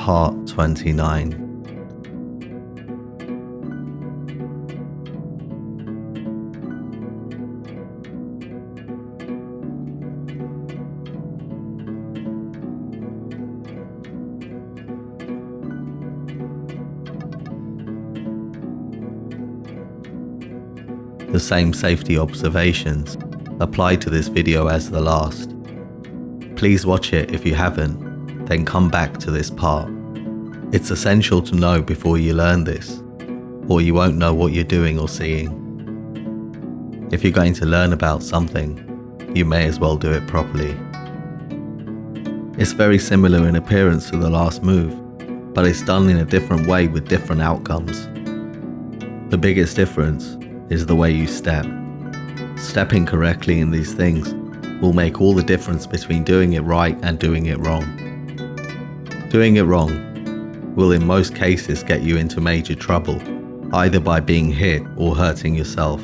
Part 29. The same safety observations apply to this video as the last. Please watch it if you haven't, then come back to this part. It's essential to know before you learn this, or you won't know what you're doing or seeing. If you're going to learn about something, you may as well do it properly. It's very similar in appearance to the last move, but it's done in a different way with different outcomes. The biggest difference is the way you step. Stepping correctly in these things will make all the difference between doing it right and doing it wrong. Doing it wrong will in most cases get you into major trouble, either by being hit or hurting yourself.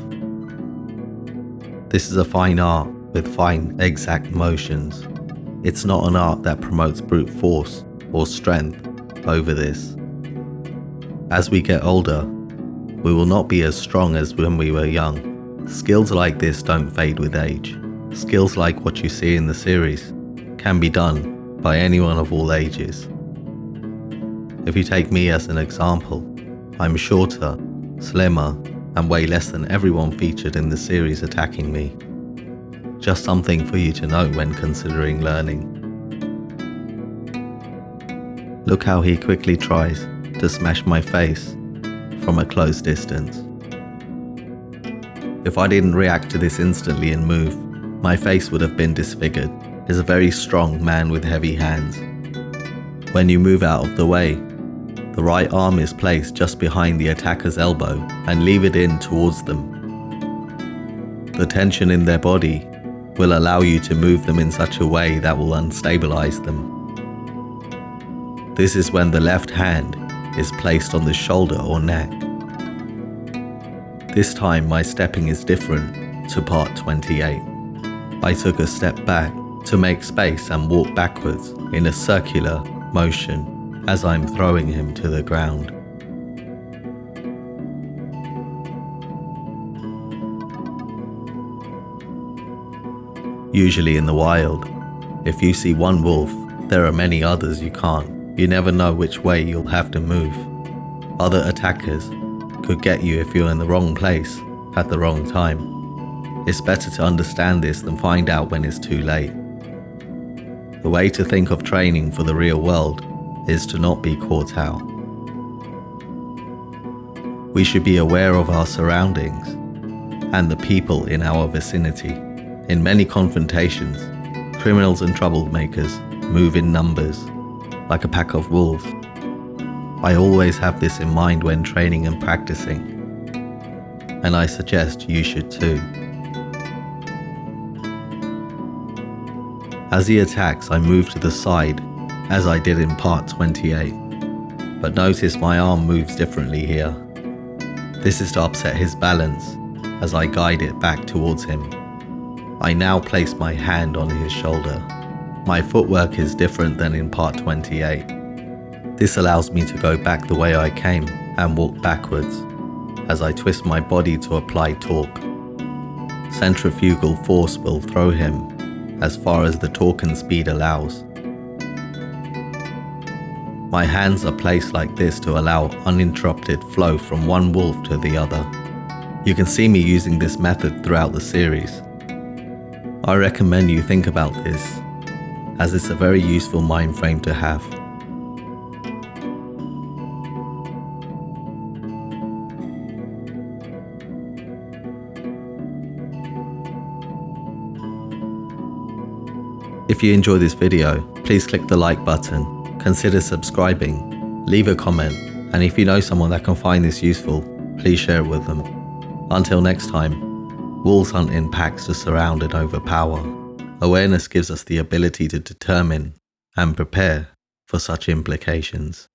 This is a fine art with fine, exact motions. It's not an art that promotes brute force or strength over this. As we get older, we will not be as strong as when we were young. Skills like this don't fade with age. Skills like what you see in the series can be done by anyone of all ages. If you take me as an example, I'm shorter, slimmer, and weigh less than everyone featured in the series attacking me. Just something for you to know when considering learning. Look how he quickly tries to smash my face from a close distance. If I didn't react to this instantly and move, my face would have been disfigured. He's a very strong man with heavy hands. When you move out of the way, the right arm is placed just behind the attacker's elbow and leave it in towards them. The tension in their body will allow you to move them in such a way that will unstabilize them. This is when the left hand is placed on the shoulder or neck. This time my stepping is different to part 28. I took a step back to make space and walk backwards in a circular motion as I'm throwing him to the ground. Usually in the wild, if you see one wolf, there are many others you can't. You never know which way you'll have to move. Other attackers could get you if you're in the wrong place at the wrong time. It's better to understand this than find out when it's too late. The way to think of training for the real world is to not be caught out. We should be aware of our surroundings and the people in our vicinity. In many confrontations, criminals and troublemakers move in numbers, like a pack of wolves. I always have this in mind when training and practicing, and I suggest you should too. As he attacks, I move to the side, as I did in part 28, but notice my arm moves differently here. This is to upset his balance as I guide it back towards him. I now place my hand on his shoulder. My footwork is different than in part 28. This allows me to go back the way I came and walk backwards as I twist my body to apply torque. Centrifugal force will throw him as far as the torque and speed allows. My hands are placed like this to allow uninterrupted flow from one wolf to the other. You can see me using this method throughout the series. I recommend you think about this, as it's a very useful mind frame to have. If you enjoy this video, please click the like button, consider subscribing, leave a comment, and if you know someone that can find this useful, please share it with them. Until next time, wolves hunt in packs to surround and overpower. Awareness gives us the ability to determine and prepare for such implications.